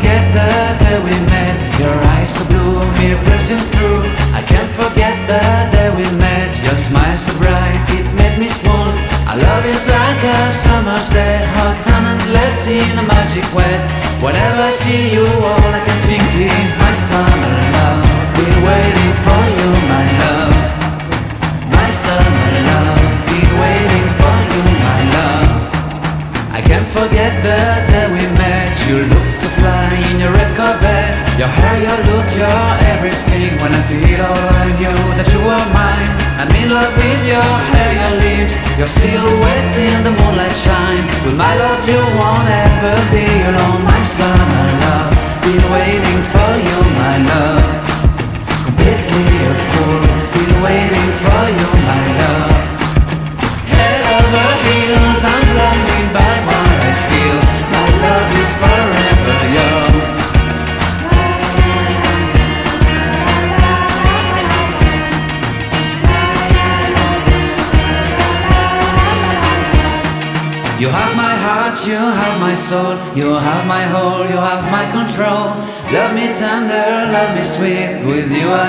forget the day we met. Your eyes so blue, me piercing through. I can't forget the day we met. Your smile so bright, it made me swoon. Our love is like a summer's day, hot and endless in a magic way. Whenever I see you, all I can think is my summer love. Been waiting for you, my love. My summer love. Been waiting for you, my love. I can't forget the day we met. You looked so fly in your red Corvette. Your hair, your look, your everything. When I see it all, I knew that you were mine. I'm in love with your hair, your lips, your silhouette in the moonlight shine. With my love you won't ever be alone. My summer love, been waiting for you, my love. Completely a fool, been waiting for you, my love. Head over heels, I'm blinded by what I feel. My love is forever yours. You have my heart, you have my soul. You have my whole, you have my control. Love me tender, love me sweet. With you I